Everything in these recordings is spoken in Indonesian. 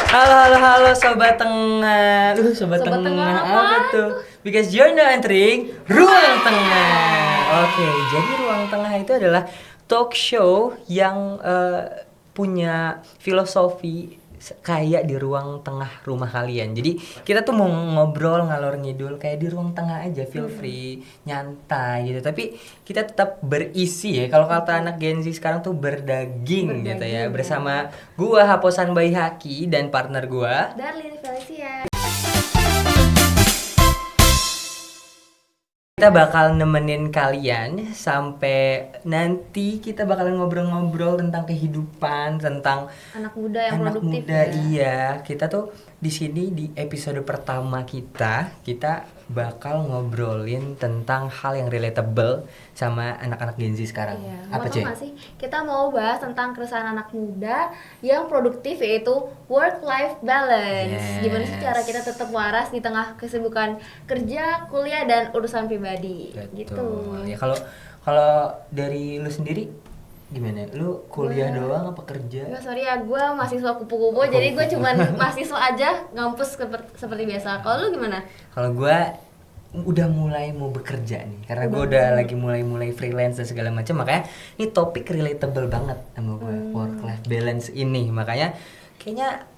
Halo Sobat Tengah. Sobat Sobat Tengah Tengah apa apaan tuh? Because you're now entering Ruang Tengah. Oke, jadi Ruang Tengah itu adalah talk show yang punya filosofi kayak di ruang tengah rumah kalian. Jadi kita tuh mau ngobrol ngalor ngidul kayak di ruang tengah aja, feel free, nyantai gitu. Tapi kita tetap berisi ya. Kalau kata anak Gen Z sekarang tuh berdaging gitu ya. Bersama gua Haposan Bayi Haki dan partner gua Darlin Felicia. kita bakal nemenin kalian sampai nanti kita bakalan ngobrol-ngobrol tentang kehidupan, tentang Anak muda yang anak produktif muda. ya. Iya, kita tuh di sini di episode pertama kita bakal ngobrolin tentang hal yang relatable sama anak-anak Gen Z sekarang. Iya, Apa mau tau cuy? nggak sih? Kita mau bahas tentang keresahan anak muda yang produktif, yaitu work-life balance. Yes. Gimana sih cara kita tetap waras di tengah kesibukan kerja, kuliah, dan urusan pribadi. Gitu. Betul. Ya kalau dari lu sendiri gimana? Lu kuliah Gua- doang apa kerja? Nggak, sorry ya, gue mahasiswa kupu-kupu, jadi gue cuman mahasiswa aja, ngampus seperti biasa. Kalau lu gimana? Kalau gue udah mulai mau bekerja nih, karena gue udah lagi mulai freelance dan segala macam, makanya ini topik relatable banget sama gue, work life balance ini, makanya kayaknya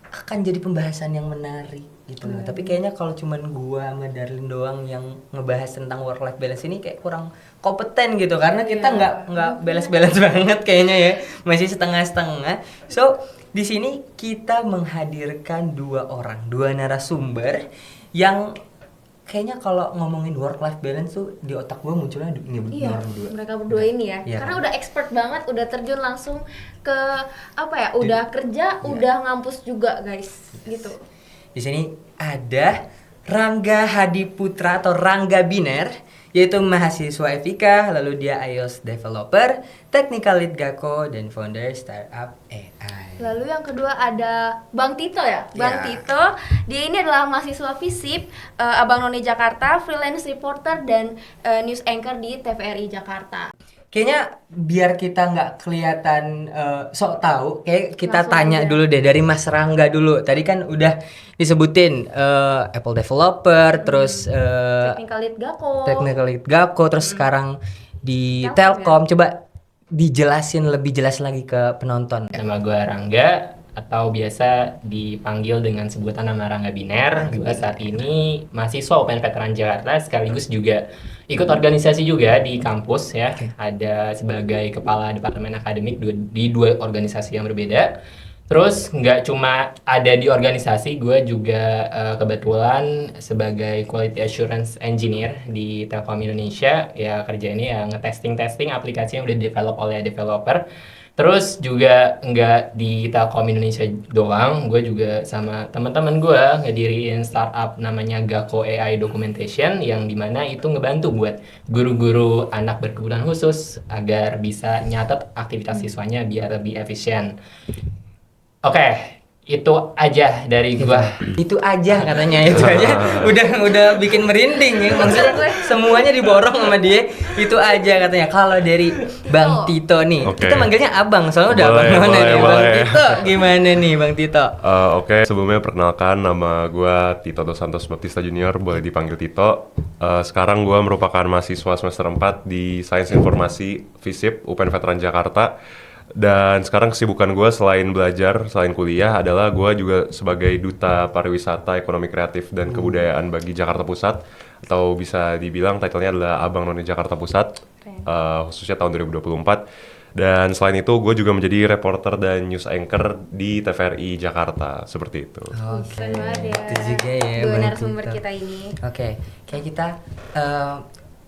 akan jadi pembahasan yang menarik gitu loh. Tapi kayaknya kalau cuman gue sama Darlin doang yang ngebahas tentang work life balance ini kayak kurang kompeten gitu, karena kita nggak balance banget kayaknya ya, masih setengah-setengah. So di sini kita menghadirkan dua narasumber yang kayaknya kalau ngomongin work life balance tuh di otak gue munculnya ini Iya, orang berdua. mereka berdua ini ya. Iya, Karena kan? udah expert banget, udah terjun langsung ke apa ya? Udah kerja, udah ngampus juga, guys. Gitu. Di sini ada Rangga Hadi Putra atau Rangga Biner, yaitu mahasiswa FIKA, lalu dia iOS developer, technical lead Gako, dan founder startup AI. Lalu yang kedua ada Bang Tito ya. Bang Ya. Tito, dia ini adalah mahasiswa FISIP, Abang None Jakarta, freelance reporter dan news anchor di TVRI Jakarta. Kayaknya biar kita nggak kelihatan sok tahu, kayak kita Langsung tanya aja. dulu deh dari Mas Rangga dulu. Tadi kan udah disebutin Apple developer, terus Technical lead Gako. technical lead Gako, terus sekarang di Telkom, Telkom. Coba dijelasin lebih jelas lagi ke penonton. Nama gue Rangga atau biasa dipanggil dengan sebutan nama Rangga Biner. Gue saat ini mahasiswa UPN Veteran Jakarta, sekaligus juga ikut organisasi juga di kampus ya. Ada sebagai kepala departemen akademik di dua organisasi yang berbeda. Terus nggak cuma ada di organisasi, gue juga kebetulan sebagai quality assurance engineer di Telkom Indonesia. Ya kerja ini ya ngetesting aplikasi yang udah develop oleh developer. Terus juga nggak di Telkom Indonesia doang, gue juga sama teman-teman gue ngediriin startup namanya Gako AI Documentation, yang dimana itu ngebantu buat guru-guru anak berkebutuhan khusus agar bisa nyatet aktivitas siswanya biar lebih efisien. Oke, itu aja dari gua. Itu aja katanya, itu aja udah bikin merinding ya. Maksudnya semuanya diborong sama dia. Itu aja katanya. Kalau dari Bang Tito nih, Oke. kita manggilnya Abang, soalnya udah Boleh, Abang None boleh, nih. Bang boleh. Tito gimana nih Bang Tito? Oke, sebelumnya perkenalkan nama gue Tito Dos Santos Baptista Junior, boleh dipanggil Tito. Sekarang gue merupakan mahasiswa semester 4 di Sains Informasi FISIP UPN Veteran Jakarta. Dan sekarang kesibukan gue selain belajar, selain kuliah adalah gue juga sebagai Duta Pariwisata, Ekonomi Kreatif, dan Kebudayaan bagi Jakarta Pusat. Atau bisa dibilang title-nya adalah Abang None Jakarta Pusat, khususnya tahun 2024. Dan selain itu gue juga menjadi reporter dan news anchor di TVRI Jakarta, seperti itu. Oke, Keren banget ya. itu juga ya Dua Bang narasumber Tito. kita ini. Oke, kayak kita,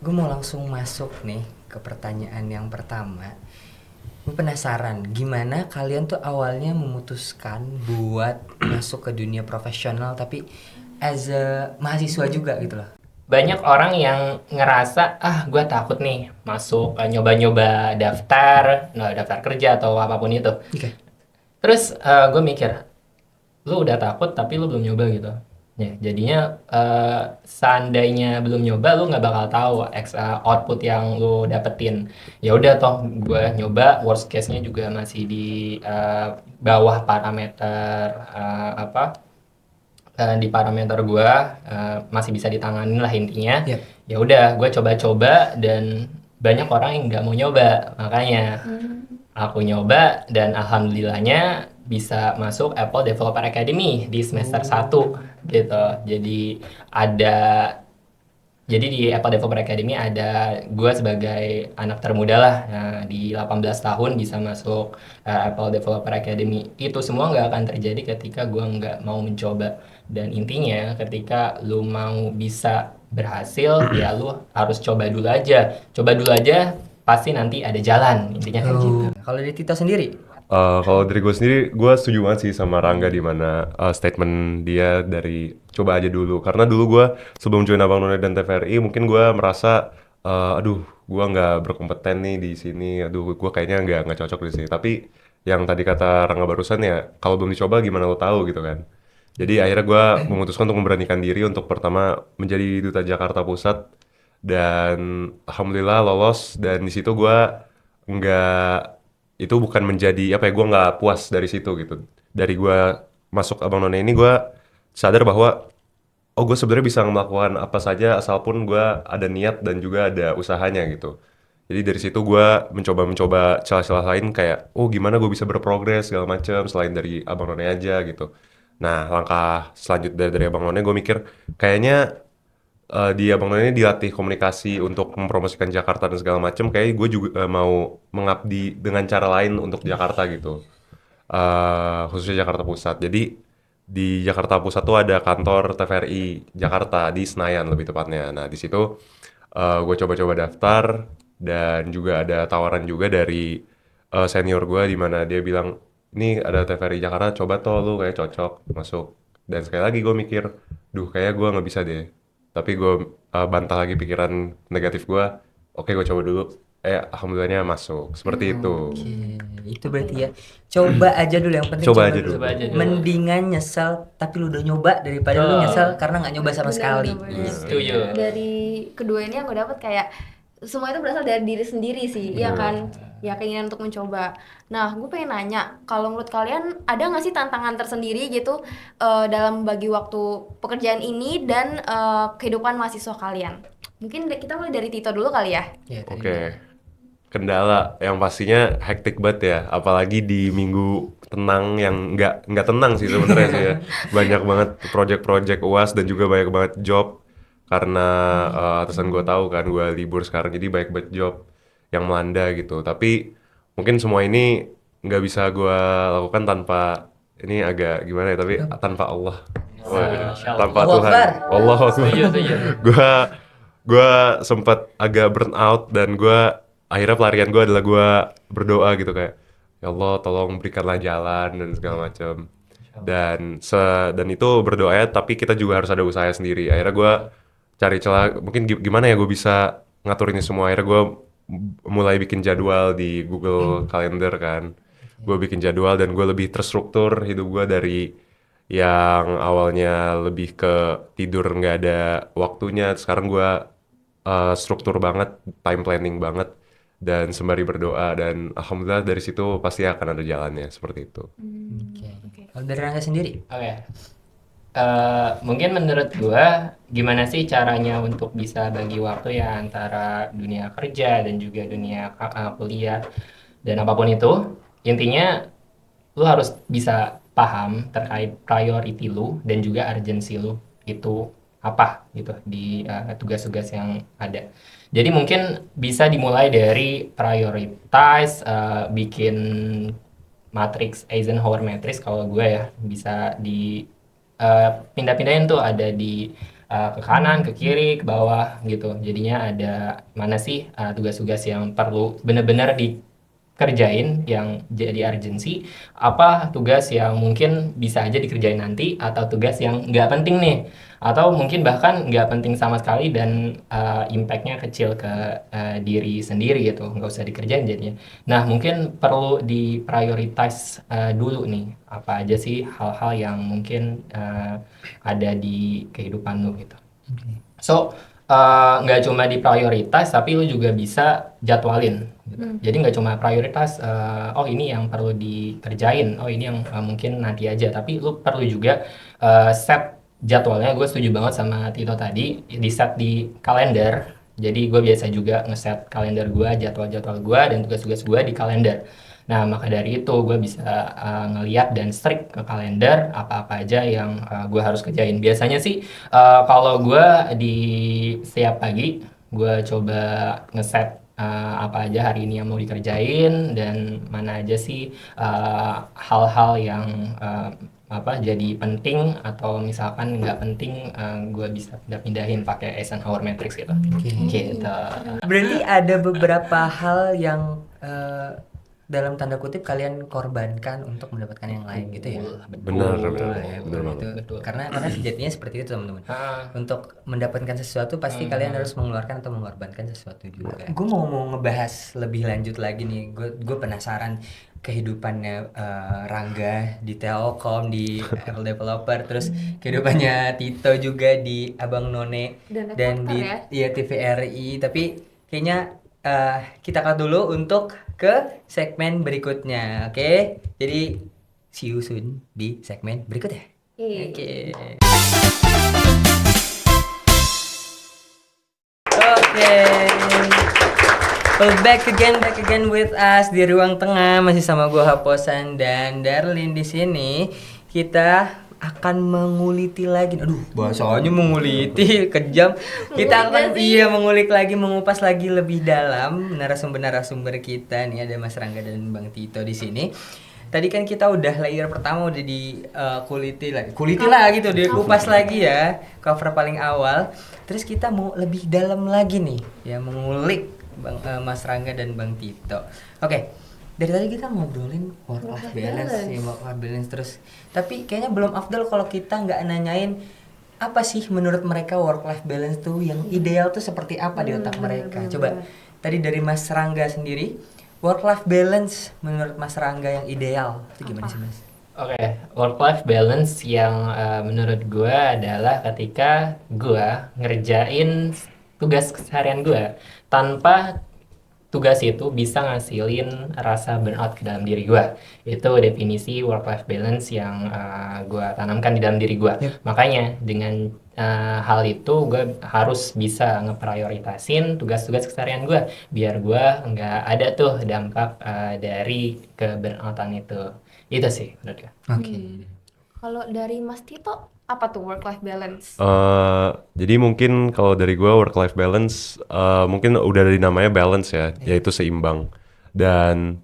gue mau langsung masuk nih ke pertanyaan yang pertama. Gue penasaran, gimana kalian tuh awalnya memutuskan buat masuk ke dunia profesional tapi as a mahasiswa juga gitu loh? Banyak orang yang ngerasa, gue takut nih masuk nyoba-nyoba daftar kerja atau apapun itu. Oke. Terus gue mikir, lu udah takut tapi lu belum nyoba gitu. Ya, jadinya seandainya belum nyoba, lu nggak bakal tahu output yang lu dapetin. Ya udah toh, gue nyoba, worst case-nya juga masih di bawah parameter di parameter gue masih bisa ditanganin lah intinya. Yep. Ya udah, gue coba-coba dan banyak orang yang nggak mau nyoba, makanya aku nyoba dan alhamdulillahnya bisa masuk Apple Developer Academy di semester 1 gitu. Ada jadi di Apple Developer Academy ada gue sebagai anak termuda lah, di 18 tahun bisa masuk Apple Developer Academy. Itu semua nggak akan terjadi ketika gue nggak mau mencoba. Dan intinya ketika lu mau bisa berhasil, ya lu harus coba dulu aja. Coba dulu aja, pasti nanti ada jalan. Intinya kayak gitu. Kalau dari Tito sendiri, Kalau dari gue sendiri, gue setuju banget sih sama Rangga di mana statement dia dari coba aja dulu. Karena dulu gue sebelum join Abang None dan TVRI, mungkin gue merasa, aduh, gue nggak berkompeten nih di sini. Aduh, gue kayaknya nggak cocok di sini. Tapi yang tadi kata Rangga barusan ya, kalau belum dicoba gimana lo tahu gitu kan. Jadi akhirnya gue memutuskan untuk memberanikan diri untuk pertama menjadi duta Jakarta Pusat dan alhamdulillah lolos dan di situ gue nggak itu bukan menjadi apa ya gue nggak puas dari situ gitu dari gue masuk Abang None ini gue sadar bahwa oh gue sebenarnya bisa melakukan apa saja asalpun gue ada niat dan juga ada usahanya gitu jadi dari situ gue mencoba celah-celah lain kayak oh gimana gue bisa berprogres segala macam selain dari Abang None aja gitu nah langkah selanjutnya dari Abang None gue mikir kayaknya di Abang None ini dilatih komunikasi untuk mempromosikan Jakarta dan segala macam. Kayak gue juga mau mengabdi dengan cara lain untuk Jakarta gitu. Khususnya Jakarta Pusat. Jadi di Jakarta Pusat tuh ada kantor TVRI Jakarta di Senayan lebih tepatnya. Nah di situ gue coba-coba daftar dan juga ada tawaran juga dari senior gue di mana dia bilang ini ada TVRI Jakarta coba toh lu kayak cocok masuk. Dan sekali lagi gue mikir, duh kayak gue nggak bisa deh tapi gue bantah lagi pikiran negatif gue oke gue coba dulu alhamdulillahnya masuk seperti itu oke, itu berarti ya coba aja dulu yang penting Coba aja dulu. Coba aja dulu. Mendingan nyesel tapi lu udah nyoba daripada lu Betul. nyesel karena nggak nyoba sama sekali. Bener-bener. Setuju. Dari kedua ini aku dapat kayak semua itu berasal dari diri sendiri sih, ya kan? Ya keinginan untuk mencoba. Nah, gue pengen nanya, kalau menurut kalian ada nggak sih tantangan tersendiri gitu dalam bagi waktu pekerjaan ini dan kehidupan mahasiswa kalian? Mungkin kita mulai dari Tito dulu kali ya. Ya, tadi. oke kendala yang pastinya hektik banget ya apalagi di minggu tenang yang nggak tenang sih sebenarnya sih ya banyak banget project-project UAS dan juga banyak banget job karena atasan gue tahu kan gue libur sekarang jadi banyak banget job yang melanda gitu tapi mungkin semua ini nggak bisa gue lakukan tanpa ini agak gimana ya tapi tanpa Allah. Wah, Masya Allah. tanpa Allahu Tuhan Akbar. Allah Setuju, setuju. gue sempat agak burn out dan gue akhirnya pelarian gue adalah gue berdoa gitu kayak ya Allah tolong berikanlah jalan dan segala macam dan itu berdoa tapi kita juga harus ada usaha sendiri akhirnya gue cari celah mungkin gimana ya gue bisa ngatur ini semua akhirnya gue mulai bikin jadwal di Google Calendar kan gue bikin jadwal dan gue lebih terstruktur hidup gue dari yang awalnya lebih ke tidur nggak ada waktunya sekarang gue struktur banget time planning banget dan sembari berdoa dan alhamdulillah dari situ pasti akan ada jalannya seperti itu. Oke. Kalau dari Rangga sendiri, Oke. Mungkin menurut gua gimana sih caranya untuk bisa bagi waktu ya antara dunia kerja dan juga dunia kuliah dan apapun itu intinya lu harus bisa paham terkait priority lu dan juga urgency lu itu apa gitu di tugas-tugas yang ada. Jadi mungkin bisa dimulai dari prioritize, bikin matrix Eisenhower matrix kalau gue ya bisa di pindah-pindahin tuh ada di ke kanan, ke kiri, ke bawah gitu. Jadinya ada mana sih tugas-tugas yang perlu benar-benar kerjain yang jadi urgency, apa tugas yang mungkin bisa aja dikerjain nanti, atau tugas yang nggak penting nih, atau mungkin bahkan nggak penting sama sekali dan impact-nya kecil ke diri sendiri gitu, nggak usah dikerjain jadinya. Nah, mungkin perlu diprioritize dulu nih, apa aja sih hal-hal yang mungkin ada di kehidupan lu gitu. So, nggak cuma diprioritas, tapi lu juga bisa jadwalin. Gitu. Jadi nggak cuma prioritas, oh ini yang perlu dikerjain, oh ini yang mungkin nanti aja. Tapi lu perlu juga set jadwalnya. Gue setuju banget sama Tito tadi, di set di kalender. Jadi gue biasa juga ngeset kalender gue, jadwal-jadwal gue, dan tugas-tugas gue di kalender. Nah, maka dari itu gue bisa ngeliat dan strict ke kalender apa-apa aja yang gue harus kerjain. Biasanya sih kalau gue di setiap pagi gue coba ngeset apa aja hari ini yang mau dikerjain dan mana aja sih hal-hal yang apa jadi penting atau misalkan nggak penting, gue bisa pindah-pindahin pakai Eisenhower Matrix gitu. Gitu. Berarti ada beberapa hal yang dalam tanda kutip kalian korbankan untuk mendapatkan yang lain gitu ya. Benar, Betul benar. ya, Benar betul. banget. Betul. Karena sejatinya seperti itu teman-teman. Ah. Untuk mendapatkan sesuatu pasti kalian harus mengeluarkan atau mengorbankan sesuatu juga. Gue mau ngebahas lebih lanjut lagi nih. Gue penasaran kehidupannya Rangga di Telkom, di Apple Developer, terus kehidupannya Tito juga di Abang None Dan di reporter ya TVRI. Tapi kayaknya kita cut dulu untuk ke segmen berikutnya. Oke, jadi see you soon di segmen berikutnya. Oke. Oke. Well, back again with us di ruang tengah, masih sama gue Haposan dan Darlin di sini. Kita akan menguliti lagi. Aduh, bahasanya menguliti kejam. Kita akan mengulik lagi, mengupas lagi lebih dalam narasumber kita. Nih ada Mas Rangga dan Bang Tito di sini. Tadi kan kita udah layer pertama udah di kuliti lagi tuh, dikupas lagi ya, cover paling awal. Terus kita mau lebih dalam lagi nih, ya mengulik Mas Rangga dan Bang Tito. Oke. Dari tadi kita ngobrolin work life balance terus. Tapi kayaknya belum afdal kalau kita nggak nanyain apa sih menurut mereka work life balance tuh yang ideal tuh seperti apa di otak mereka. Coba tadi dari Mas Rangga sendiri, work life balance menurut Mas Rangga yang ideal itu gimana sih Mas? Oke, work life balance yang menurut gue adalah ketika gue ngerjain tugas keseharian gue tanpa tugas itu bisa ngasilin rasa burnout ke dalam diri gue. Itu definisi work life balance yang gue tanamkan di dalam diri gue. Makanya dengan hal itu gue harus bisa ngeprioritasin tugas-tugas keseharian gue biar gue nggak ada tuh dampak dari ke burnoutan itu. Itu sih menurut gue. Oke. Kalau dari Mas Tito, apa tuh work life balance? Jadi mungkin kalau dari gue work life balance mungkin udah dari namanya balance ya, yaitu seimbang. Dan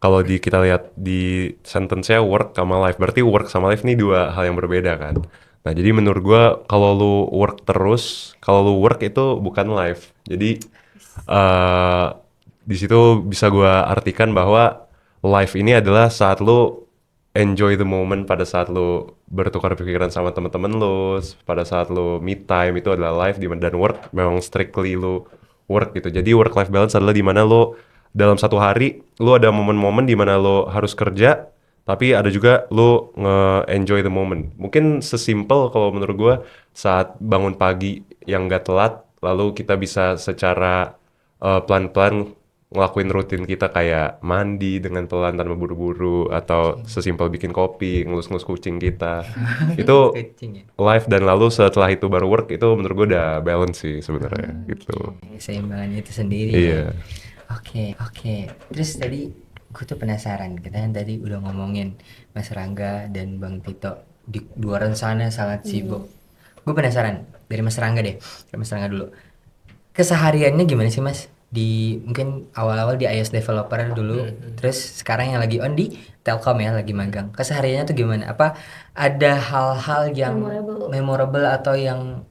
kalau kita lihat di sentence-nya work sama life, berarti work sama life ini dua hal yang berbeda kan. Nah jadi menurut gue kalau lu work terus, kalau lu work itu bukan life. Jadi di situ bisa gue artikan bahwa life ini adalah saat lu enjoy the moment pada saat lu bertukar pikiran sama teman-teman lu, pada saat lu me time itu adalah life, dan work memang strictly lu work gitu. Jadi work life balance adalah di mana lu dalam satu hari lu ada momen-momen di mana lu harus kerja, tapi ada juga lu nge-enjoy the moment. Mungkin sesimpel kalau menurut gua saat bangun pagi yang gak telat, lalu kita bisa secara pelan-pelan ngelakuin rutin kita kayak mandi dengan pelan tanpa buru-buru, atau sesimpel bikin kopi, ngelus-ngelus kucing kita. Itu life, dan lalu setelah itu baru work, itu menurut gue udah balance sih sebenarnya gitu. Keseimbangannya itu sendiri. Iya. Oke. Terus tadi gue tuh penasaran, kita kan tadi udah ngomongin Mas Rangga dan Bang Tito di luar sana sangat sibuk. Gue penasaran dari Mas Rangga deh, Mas Rangga dulu. Kesehariannya gimana sih Mas? Di mungkin awal-awal di iOS developer dulu, terus sekarang yang lagi on di Telkom ya, lagi magang. Kesehariannya tuh gimana? Apa ada hal-hal yang memorable atau yang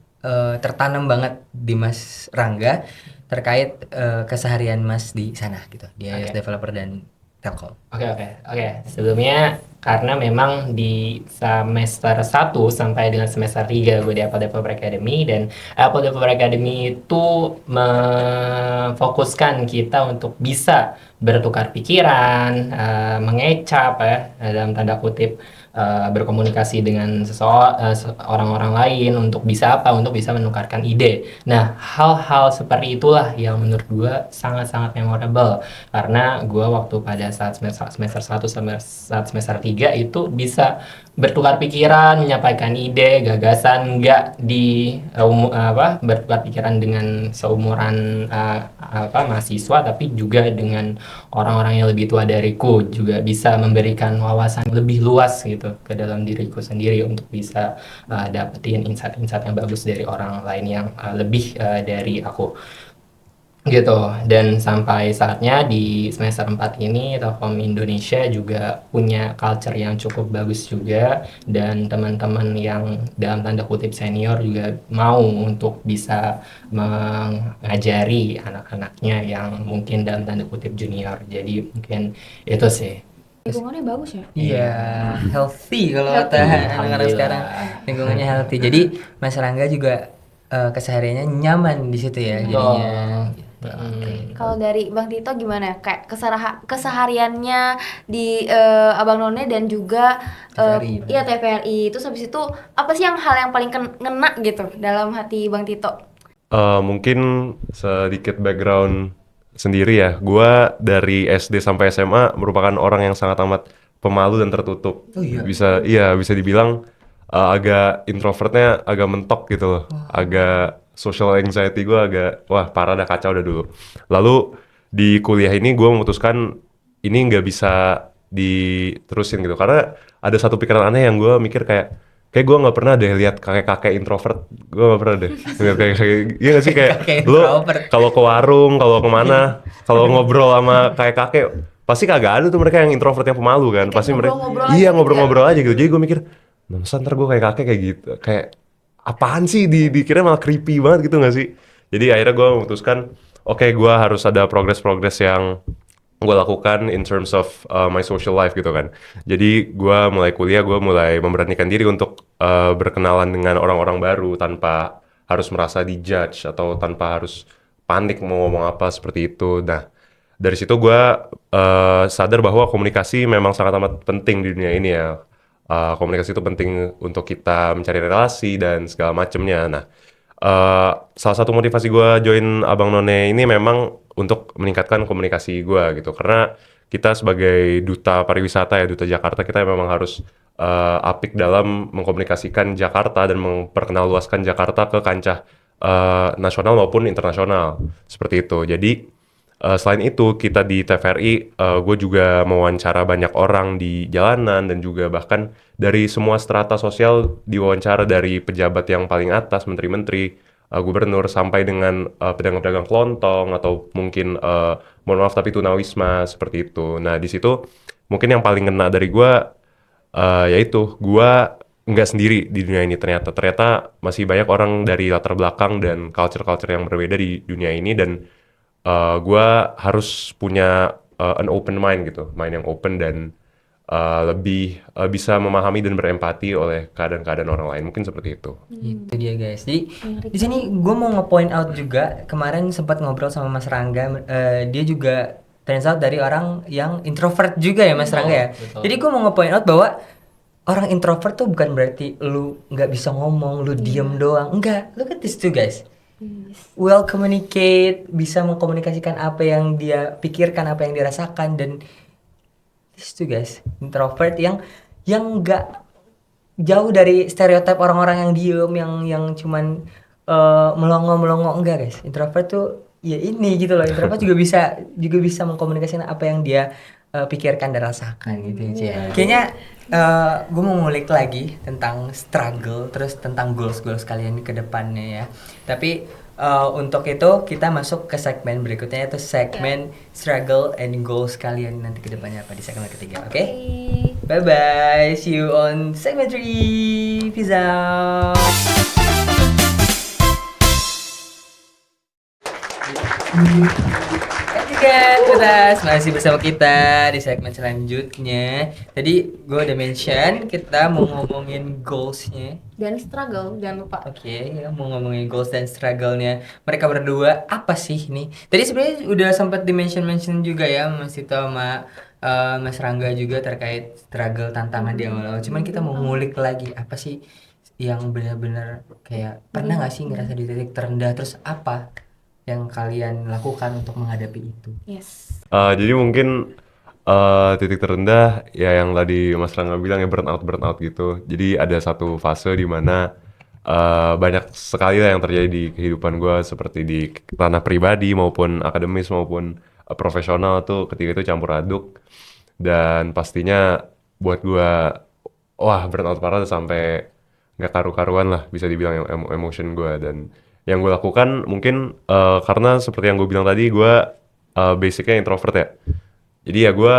tertanam banget di Mas Rangga terkait keseharian Mas di sana gitu, di iOS developer dan Telkom. Oke. Sebelumnya karena memang di semester 1 sampai dengan semester 3 gue di Apple Developer Academy, dan Apple Developer Academy itu memfokuskan kita untuk bisa bertukar pikiran, mengecap ya, dalam tanda kutip, berkomunikasi dengan orang-orang lain untuk bisa apa? Untuk bisa menukarkan ide. Nah, hal-hal seperti itulah yang menurut gue sangat-sangat memorable, karena gue waktu pada saat semester 1 sampai saat semester 3 itu bisa bertukar pikiran, menyampaikan ide, gagasan, nggak bertukar pikiran dengan seumuran mahasiswa, tapi juga dengan orang-orang yang lebih tua dariku, juga bisa memberikan wawasan lebih luas gitu ke dalam diriku sendiri untuk bisa dapetin insight-insight yang bagus dari orang lain yang lebih dari aku gitu. Dan sampai saatnya di semester 4 ini Telkom Indonesia juga punya culture yang cukup bagus juga, dan teman-teman yang dalam tanda kutip senior juga mau untuk bisa mengajari anak-anaknya yang mungkin dalam tanda kutip junior. Jadi mungkin itu sih. Lingkungannya bagus ya. Iya, healthy kalau kata anak-anak Alhamdulillah. sekarang, lingkungannya healthy. Jadi Mas Rangga juga kesehariannya nyaman di situ ya jadinya. Kalau dari Bang Tito gimana? Kayak kesehariannya di Abang None dan juga TVRI. iya TVRI. Terus habis itu apa sih hal yang paling ngena gitu dalam hati Bang Tito? Mungkin sedikit background sendiri ya. Gua dari SD sampai SMA merupakan orang yang sangat amat pemalu dan tertutup. Oh iya? Bisa dibilang agak introvertnya agak mentok gitu loh. Agak social anxiety gue agak, wah parah dah, kacau dah dulu. Lalu di kuliah ini gue memutuskan ini nggak bisa diterusin gitu. Karena ada satu pikiran aneh yang gue mikir kayak gue nggak pernah deh lihat kakek-kakek introvert. Gue nggak pernah deh lihat kakek-kakek. Iya nggak sih, kayak Kakek lo introvert. kalau ke warung, kalau kemana, kalau ngobrol sama kakek-kakek, pasti kagak ada tuh mereka yang introvert yang pemalu kan. Kayak Pasti mereka ngobrol-ngobrol aja iya gitu ngobrol-ngobrol aja gitu. Jadi gue mikir, nah, masa ntar gue kayak kakek kayak gitu, kayak apaan sih, dikira malah creepy banget gitu nggak sih? Jadi akhirnya gue memutuskan, oke, gue harus ada progres-progres yang gue lakukan in terms of my social life gitu kan. Jadi gue mulai kuliah, gue mulai memberanikan diri untuk berkenalan dengan orang-orang baru tanpa harus merasa dijudge atau tanpa harus panik mau ngomong apa seperti itu. Nah, dari situ gue sadar bahwa komunikasi memang sangat amat penting di dunia ini ya. Komunikasi itu penting untuk kita mencari relasi dan segala macemnya. Nah, salah satu motivasi gue join Abang None ini memang untuk meningkatkan komunikasi gue gitu. Karena kita sebagai duta pariwisata ya, duta Jakarta, kita memang harus apik dalam mengkomunikasikan Jakarta dan memperkenalluaskan Jakarta ke kancah nasional maupun internasional. Seperti itu. Jadi selain itu, kita di TVRI, gue juga mewawancara banyak orang di jalanan dan juga bahkan dari semua strata sosial diwawancara, dari pejabat yang paling atas, menteri-menteri, gubernur, sampai dengan pedagang-pedagang kelontong atau mungkin mohon maaf tapi tunawisma seperti itu. Nah, di situ mungkin yang paling kena dari gue yaitu gue nggak sendiri di dunia ini. Ternyata masih banyak orang dari latar belakang dan culture-culture yang berbeda di dunia ini, dan gue harus punya an open mind gitu, mind yang open dan lebih bisa memahami dan berempati oleh keadaan-keadaan orang lain, mungkin seperti itu. Itu dia guys. Jadi di sini gue mau nge-point out juga, kemarin sempat ngobrol sama Mas Rangga, dia juga turns out dari orang yang introvert juga ya Mas Rangga ya. Betul. Jadi gue mau nge-point out bahwa orang introvert tuh bukan berarti lu nggak bisa ngomong, lu diem doang. Enggak, look at this too guys. Well communicate, bisa mengkomunikasikan apa yang dia pikirkan, apa yang dia rasakan, dan this too guys, introvert yang nggak jauh dari stereotip orang-orang yang diem, yang cuman melongo enggak guys. Introvert tuh ya ini gitu loh. Introvert juga bisa mengkomunikasikan apa yang dia pikirkan dan rasakan gitu sih. Kayaknya gue mau ngulik lagi tentang struggle, terus tentang goals kalian ke depannya ya. Tapi untuk itu kita masuk ke segmen berikutnya, yaitu segmen struggle and goals kalian nanti ke depannya apa di segmen ketiga. Oke? Bye bye. See you on segment 3. Peace out. lanjutkan Kutas, masih bersama kita di segmen selanjutnya. Tadi gue udah mention kita mau ngomongin goalsnya. Dan struggle, jangan lupa. Oke, ya, mau ngomongin goals dan struggle-nya mereka berdua apa sih nih? Tadi sebenarnya udah sempat di-mention juga ya Mas Tito sama Mas Rangga juga terkait struggle tantangan di awal-awal. Cuman kita mau ngulik lagi apa sih yang benar-benar kayak pernah nggak sih ngerasa di titik terendah, terus apa yang kalian lakukan untuk menghadapi itu? Yes. Jadi mungkin titik terendah ya yang tadi Mas Rangga bilang ya burnout gitu. Jadi ada satu fase di mana banyak sekali lah yang terjadi di kehidupan gue seperti di ranah pribadi maupun akademis maupun profesional tuh ketika itu campur aduk dan pastinya buat gue wah burnout parah sampai nggak karu-karuan lah bisa dibilang emotion gue dan yang gue lakukan mungkin karena seperti yang gue bilang tadi gue basicnya introvert ya. Jadi ya gue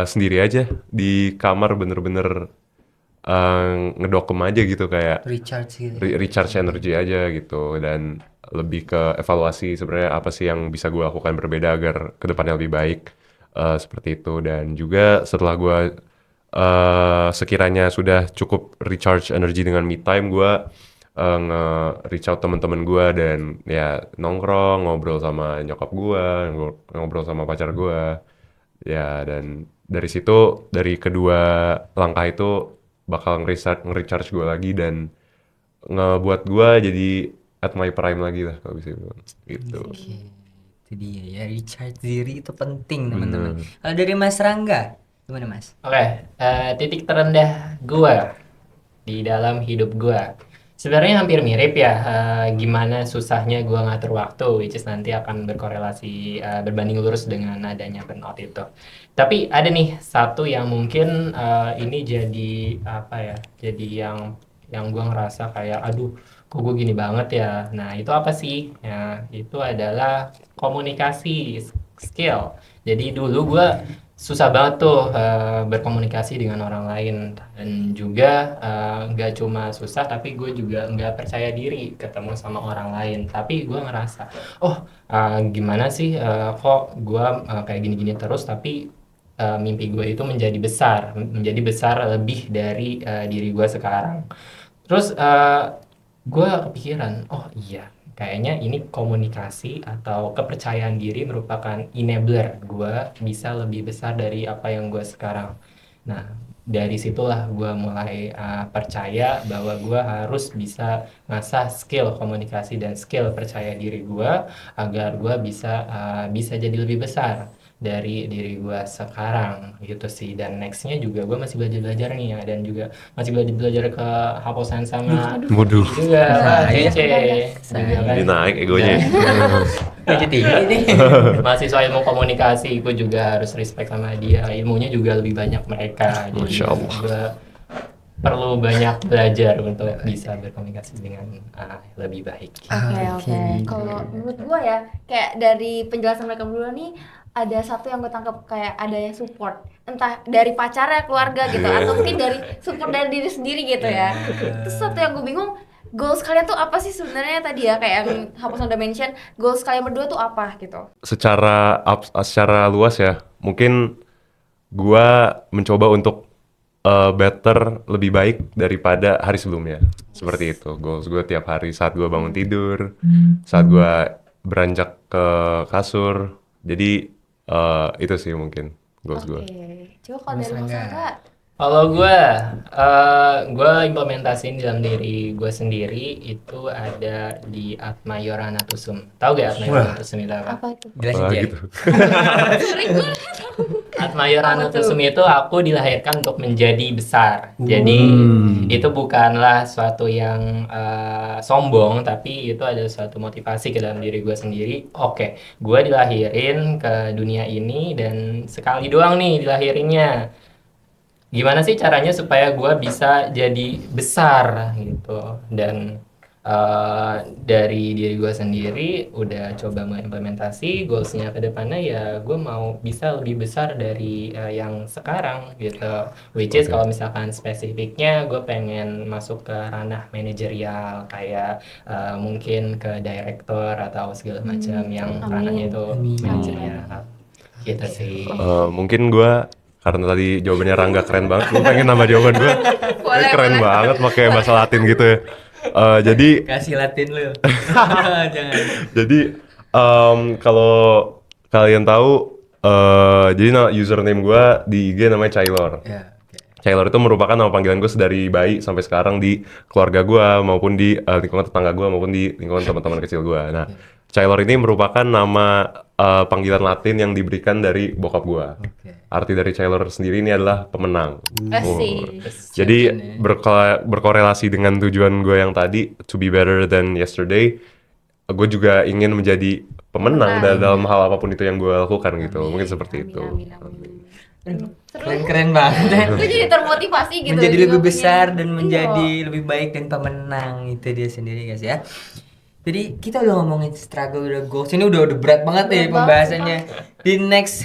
sendiri aja di kamar bener-bener ngedokem aja gitu kayak Recharge gitu. recharge energy aja gitu dan lebih ke evaluasi sebenarnya apa sih yang bisa gue lakukan berbeda agar kedepannya lebih baik seperti itu dan juga setelah gue sekiranya sudah cukup recharge energy dengan me time gue nge-reach out teman-teman gue dan ya nongkrong ngobrol sama nyokap gue ngobrol sama pacar gue ya dan dari situ dari kedua langkah itu bakal nge-recharge gue lagi dan ngebuat gue jadi at my prime lagi lah kalau bisa bilang gitu. Oke, itu dia ya, recharge diri itu penting teman-teman. Kalau dari Mas Rangga, gimana Mas? Oke, titik terendah gua di dalam hidup gua sebenarnya hampir mirip ya, gimana susahnya gua ngatur waktu, which is nanti akan berkorelasi berbanding lurus dengan adanya burnout itu. Tapi ada nih satu yang mungkin ini jadi apa ya, jadi yang gua ngerasa kayak aduh kok gue gini banget ya. Nah itu apa sih? Ya itu adalah komunikasi skill. Jadi dulu gue susah banget tuh berkomunikasi dengan orang lain dan juga nggak cuma susah tapi gue juga nggak percaya diri ketemu sama orang lain tapi gue ngerasa oh gimana sih kok gue kayak gini-gini terus tapi mimpi gue itu menjadi besar lebih dari diri gue sekarang terus gue kepikiran oh iya kayaknya ini komunikasi atau kepercayaan diri merupakan enabler gue bisa lebih besar dari apa yang gue sekarang. Nah, dari situlah gue mulai percaya bahwa gue harus bisa ngasah skill komunikasi dan skill percaya diri gue agar gue bisa jadi lebih besar dari diri gue sekarang gitu sih dan nextnya juga gue masih belajar nih ya dan juga masih belajar ke Haposan sama Waduh, juga Cece jadi naik egonya. Jadi tinggi nih. mahasiswa ilmu komunikasi gue juga harus respect sama dia ilmunya juga lebih banyak mereka jadi Masya Allah. gue perlu banyak belajar untuk bisa berkomunikasi dengan lebih baik. Oke. Kalau menurut gua ya, kayak dari penjelasan mereka berdua nih ada satu yang gue tangkap kayak ada yang support, entah dari pacarnya, keluarga gitu, atau mungkin dari support dari diri sendiri gitu ya. Terus satu yang gue bingung, goals kalian tuh apa sih sebenarnya tadi ya kayak yang Hapus udah mention, goals kalian berdua tuh apa gitu? Secara luas ya, mungkin gua mencoba untuk better lebih baik daripada hari sebelumnya. Seperti itu. Goals gue tiap hari saat gue bangun tidur, saat gue beranjak ke kasur. Jadi itu sih mungkin goals gue. Oke. Coba kalau dari Mas Angga. Kalau gue implementasiin dalam diri gue sendiri itu ada di Atma Yoranatusum. Tahu gak Atma Yoranatusum itu apa? Apa itu? Jelasin Jay. Gitu. Atma Yoranatusum itu aku dilahirkan untuk menjadi besar. Jadi itu bukanlah suatu yang sombong, tapi itu ada suatu motivasi ke dalam diri gue sendiri. Oke, gue dilahirin ke dunia ini dan sekali doang nih dilahirinnya. Gimana sih caranya supaya gue bisa jadi besar gitu dan dari diri gue sendiri udah coba mengimplementasi goalsnya ke depannya, ya gue mau bisa lebih besar dari yang sekarang gitu, which is kalau misalkan spesifiknya gue pengen masuk ke ranah manajerial kayak mungkin ke direktur atau segala macam yang ranahnya itu Amin. manajerial gitu sih. Mungkin gue karena tadi jawabannya Rangga keren banget, gue pengen nambah jawaban gue. Boleh, Keren boleh. banget pakai bahasa Latin gitu ya. Jadi Kasih Latin lu. Jangan. jadi kalau kalian tahu, jadi username gue di IG namanya Chailor. Ya, oke. Chailor itu merupakan nama panggilan gue dari bayi sampai sekarang di keluarga gue maupun di lingkungan tetangga gue maupun di lingkungan teman-teman kecil gue. Nah, Chailor ini merupakan nama panggilan Latin yang diberikan dari bokap gue. Oke. Arti dari Chailor sendiri ini adalah pemenang. Asik. Jadi Champion, berkorelasi dengan tujuan gue yang tadi, to be better than yesterday, gue juga ingin menjadi pemenang dalam hal apapun itu yang gue lakukan gitu. Mungkin seperti itu. Amin, amin. Aduh, keren banget ya. Gue jadi termotivasi gitu. Menjadi juga lebih pengen- besar dan menjadi Iya. lebih baik dan pemenang, itu dia sendiri guys ya. Jadi kita udah ngomongin struggle, udah goals, ini udah berat banget nih Berat pembahasannya. Di next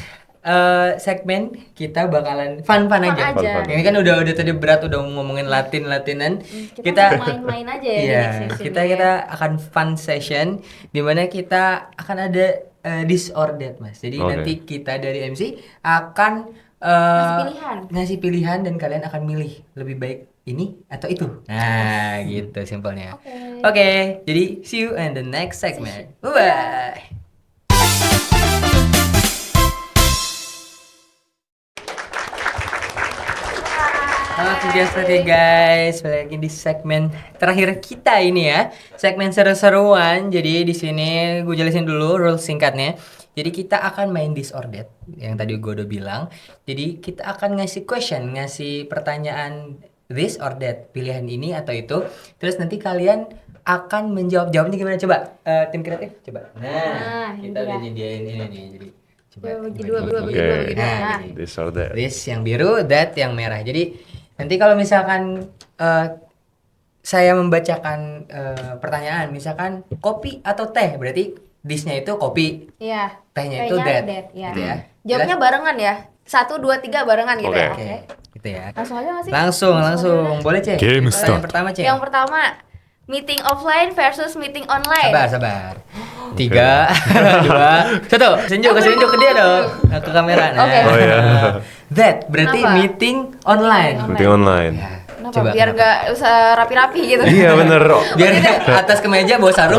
segmen kita bakalan fun Fun aja. aja. Ini kan udah tadi berat, udah ngomongin Latinan. Kita mau main-main aja ya. di Iya, next session kita ya. kita akan fun session di mana kita akan ada this or that, Mas. Jadi Oke. nanti kita dari MC akan ngasih pilihan dan kalian akan milih lebih baik ini atau itu. Nah, gitu simpelnya. Oke, jadi see you in the next segment. Bye bye. Oke biasa deh guys, balik lagi di segmen terakhir kita ini ya, segmen seru-seruan. Jadi di sini gue jelasin dulu rules singkatnya. Jadi kita akan main this or that yang tadi gue udah bilang. Jadi kita akan ngasih question, ngasih pertanyaan this or that, pilihan ini atau itu. Terus nanti kalian akan menjawab. Jawabnya gimana coba? Tim kreatif coba. Nah, ini kita dia. udah nyediain ini nih. Jadi coba. Dua, bagi-bagi. dua, Oke. begitu. Nah, This or that. This yang biru, that yang merah. Jadi nanti kalau misalkan saya membacakan pertanyaan, misalkan kopi atau teh, berarti this-nya itu kopi, iya. tehnya itu that, ya. gitu ya. Jawabnya barengan ya. 1, 2, 3 barengan gitu ya. Oke. Oke. Gitu ya. Langsung aja nggak sih? Langsung. Boleh, Cek? Game Pertanyaan start. pertama, Cek. Yang pertama, meeting offline versus meeting online. Sabar. 3, 2, 1. Senjuk ke dia dong. Ke kamera. Nah. Oke. Oh iya. That berarti Kenapa? meeting online. Meeting online. Ya, Kenapa? coba, Biar kenapa? nggak usah rapi-rapi gitu. Iya bener. Biar atas kemeja bawa sarung.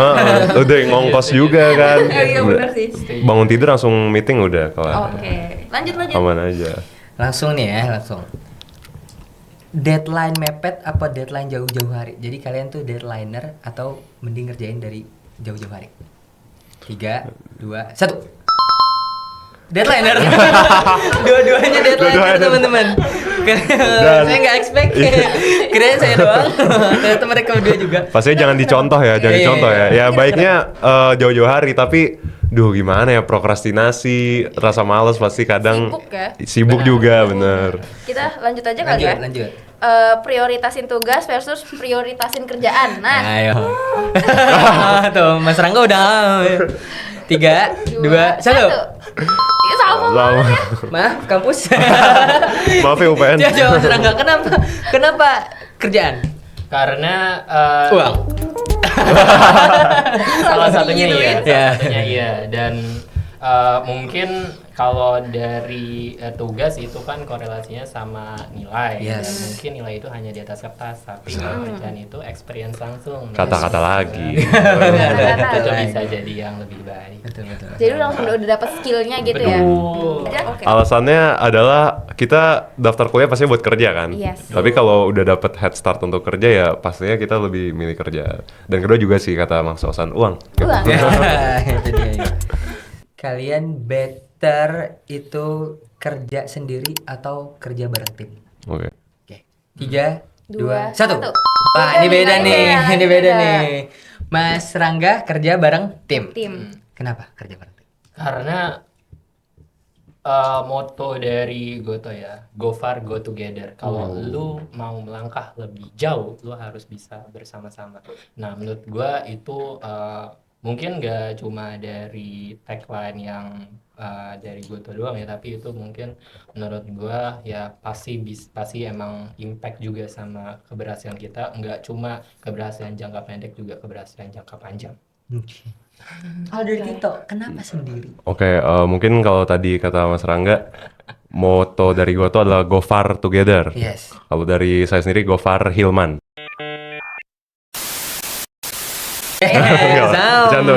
Udah ngongkos juga kan. Iya bener sih. Bangun tidur langsung meeting udah kelar. Oke. Lanjut. Aman aja. Langsung nih ya, langsung. Deadline mepet apa deadline jauh-jauh hari? Jadi kalian tuh deadliner atau mending ngerjain dari jauh-jauh hari? 3, 2, 1. Deadliner. Dua-duanya deadliner Dua-duanya. teman-teman. Saya nggak expect. Kirain saya doang. Ternyata mereka berdua juga. Pastinya jangan dicontoh ya, jangan Iya, dicontoh iya, ya. iya. Ya baiknya jauh-jauh hari, tapi gimana ya, prokrastinasi, rasa malas pasti kadang Sibuk ya? sibuk juga, bener. Kita lanjut aja kali ya. Lanjut. Prioritasin tugas versus prioritasin kerjaan. Nah, Ayo. Tuh, Mas Rangga udah. 3, 2, 1. Iya sama Sama. banget ya. Maaf, kampus. Maaf ya UPN. Jawab Mas Rangga, kenapa kerjaan? Karena Uang. salah satunya iya, Ya. salah satunya iya. Dan mungkin kalau dari tugas itu kan korelasinya sama nilai. Yes. Dan mungkin nilai itu hanya di atas kertas, tapi kalau kerjaan itu experience langsung. Kata-kata lagi. Itu bisa jadi yang lebih baik. Betul. Jadi langsung udah dapat skillnya gitu ya. Betul. Udah, oke. Alasannya adalah kita daftar kuliah pasti buat kerja kan. Yes. Tapi kalau udah dapet head start untuk kerja ya pastinya kita lebih milih kerja. Dan kedua juga sih kata Mang Sosan, uang. Uang. Ya, itu dia. Kalian better itu kerja sendiri atau kerja bareng tim? Oke. Oke. 3, 2, 1. satu. Wah, ini beda nih. Ini beda nih. Mas Rangga kerja bareng tim. Tim. Kenapa kerja bareng tim? Karena Moto dari Goto ya, go far, go together. Kalau lu mau melangkah lebih jauh, lu harus bisa bersama-sama. Nah, menurut gua itu mungkin gak cuma dari tagline yang dari Goto doang ya, tapi itu mungkin menurut gua ya pasti emang impact juga sama keberhasilan kita. Nggak cuma keberhasilan jangka pendek, juga keberhasilan jangka panjang. Oke. Kalau dari Tito, kenapa sendiri? Oke, mungkin kalau tadi kata Mas Rangga, moto dari gue tuh adalah go far together. Yes. Kalau dari saya sendiri go far Hilman. Bercanda.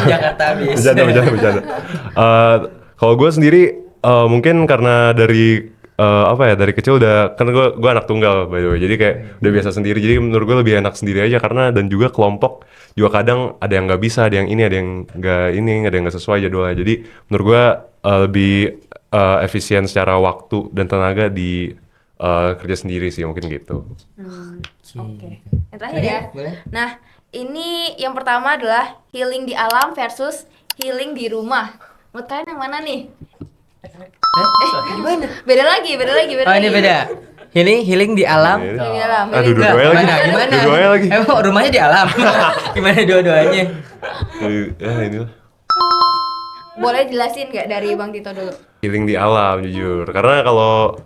Jakarta habis. Bercanda. Kalau gue sendiri mungkin karena dari dari kecil udah kan gue anak tunggal by the way, jadi kayak udah biasa sendiri, jadi menurut gue lebih enak sendiri aja, karena dan juga kelompok juga kadang ada yang nggak bisa, ada yang ini, ada yang nggak sesuai jadwalnya, jadi menurut gue lebih efisien secara waktu dan tenaga di kerja sendiri sih, mungkin gitu. Oke. Yang terakhir ya. Boleh? Nah, ini yang pertama adalah healing di alam versus healing di rumah. Menurut kalian yang mana nih? Gimana? Beda lagi. Oh, ini beda. Healing di alam. Healing di alam. Aduh, healing- dua-duanya lagi. Gimana? Dua-duanya lagi. Emang rumahnya di alam. Gimana dua-duanya? Ya inilah. Boleh jelasin nggak dari Bang Tito dulu? Healing di alam jujur, karena kalau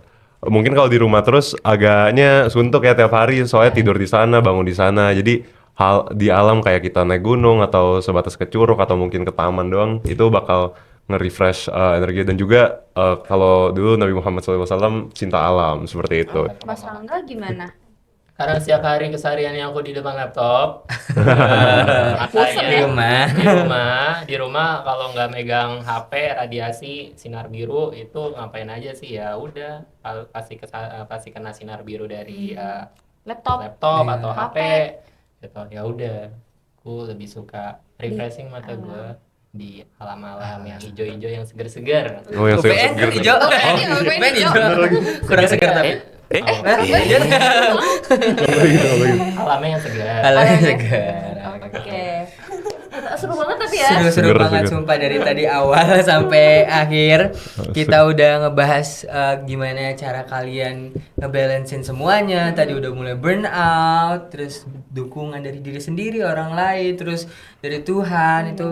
di rumah terus agaknya suntuk ya tiap hari, soalnya tidur di sana, bangun di sana, jadi hal di alam kayak kita naik gunung atau sebatas ke curug atau mungkin ke taman doang, itu bakal nge-refresh energi, dan juga kalau dulu Nabi Muhammad SAW cinta alam seperti itu. Mas Rangga gimana? Karena setiap hari kesehariannya aku di depan laptop, Bosen ya? di rumah kalau nggak megang HP, radiasi sinar biru itu ngapain aja sih, ya udah pasti kena sinar biru dari Laptop. atau HP. Gitu. Ya udah, aku lebih suka refreshing mata gue di alam-alam yang hijau-hijau yang segar-segar. Oh, yang UPN seger. hijau. UPN hijau. Kurang segar tapi. Alamnya yang segar. Alamnya segar. Oke. Seru banget tapi ya. Seru Seger, banget seger. sumpah, dari tadi awal sampai akhir kita udah ngebahas gimana cara kalian ngebalancein semuanya. Tadi udah mulai burnout, terus dukungan dari diri sendiri, orang lain, terus dari Tuhan, itu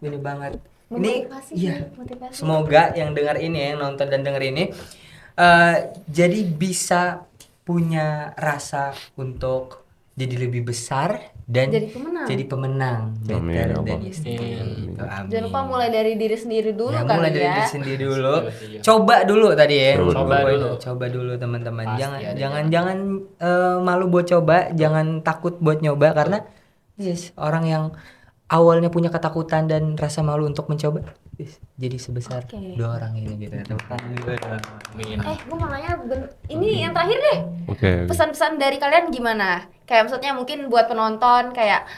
ini banget. Ini Memotivasi iya. sih, motivasi. Semoga yang dengar ini, yang nonton dan denger ini jadi bisa punya rasa untuk jadi lebih besar dan Jadi pemenang. better Amin, ya than Allah. yesterday. Gitu, amin. Jangan lupa mulai dari diri sendiri dulu Ya, kali mulai dari ya. diri sendiri dulu. Setuju. Coba dulu tadi ya. Coba dulu. Teman-teman. Pasti Jangan ada jangan malu buat coba, jangan takut buat nyoba, karena yes, orang yang awalnya punya ketakutan dan rasa malu untuk mencoba, yes, jadi sebesar Oke. dua orang ini gitu. Amin. Gue mau nanya, ini yang terakhir deh. Oke. Pesan-pesan dari kalian gimana? Kayak maksudnya mungkin buat penonton kayak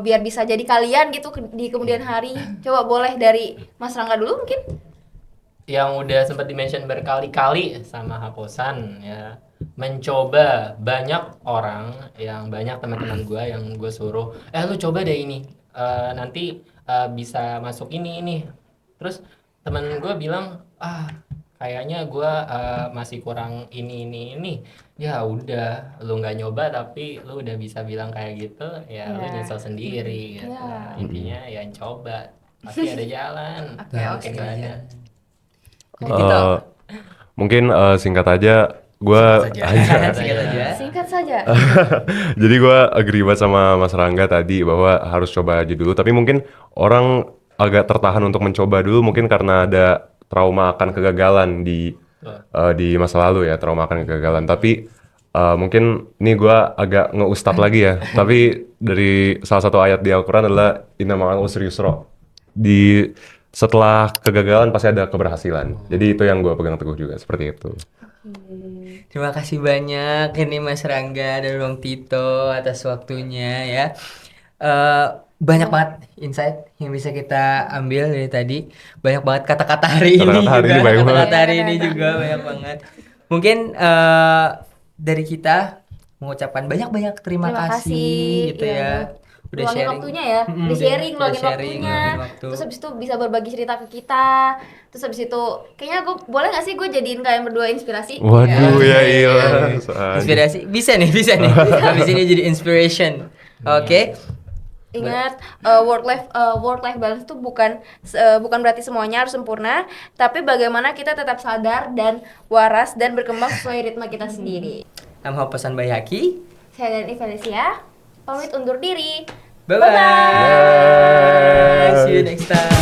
biar bisa jadi kalian gitu di kemudian hari. Coba boleh dari Mas Rangga dulu mungkin. Yang udah sempat di-mention berkali-kali sama Haposan ya, mencoba. Banyak orang, yang banyak teman-teman gue yang gue suruh, lu coba deh ini, nanti bisa masuk ini. Terus teman gue bilang, kayaknya gue masih kurang ini. Ya udah, lu nggak nyoba tapi lu udah bisa bilang kayak gitu, ya lu Ya. nyesel sendiri gitu. Ya. Intinya ya coba, pasti ada jalan. Nggak mungkin nggak ada. Jadi Tito, Mungkin singkat aja, gue singkat aja. Singkat saja. jadi gue agree banget sama Mas Rangga tadi bahwa harus coba aja dulu. Tapi mungkin orang agak tertahan untuk mencoba dulu, mungkin karena ada trauma akan kegagalan di masa lalu ya, trauma akan kegagalan. Tapi mungkin ini gue agak ngeustad lagi ya. Tapi dari salah satu ayat di Al-Quran adalah Inna ma'al usri yusra. Setelah kegagalan pasti ada keberhasilan. Jadi itu yang gue pegang teguh juga, seperti itu. Terima kasih banyak ini Mas Rangga dan Bang Tito atas waktunya ya. Banyak banget insight yang bisa kita ambil dari tadi. Banyak banget kata-kata hari ini Kata-kata hari juga. ini banyak banget. Kata-kata hari ini juga banyak banget. Mungkin dari kita mengucapkan banyak-banyak terima Terima kasih kasih, gitu iya. ya Udah luangin sharing. waktunya ya, Mm-mm, udah sharing, udah luangin sharing, waktunya. luangin waktu. Terus habis itu bisa berbagi cerita ke kita. Terus habis itu kayaknya gue boleh gak sih gue jadiin kalian berdua inspirasi? Waduh ya iya. Inspirasi bisa nih habis ini jadi inspiration. Oke. Ingat work life balance itu bukan berarti semuanya harus sempurna, tapi bagaimana kita tetap sadar dan waras dan berkembang sesuai ritme kita sendiri. Nama pesan Bayaki. Saya dan Felicia pamit undur diri. Bye bye. See you next time.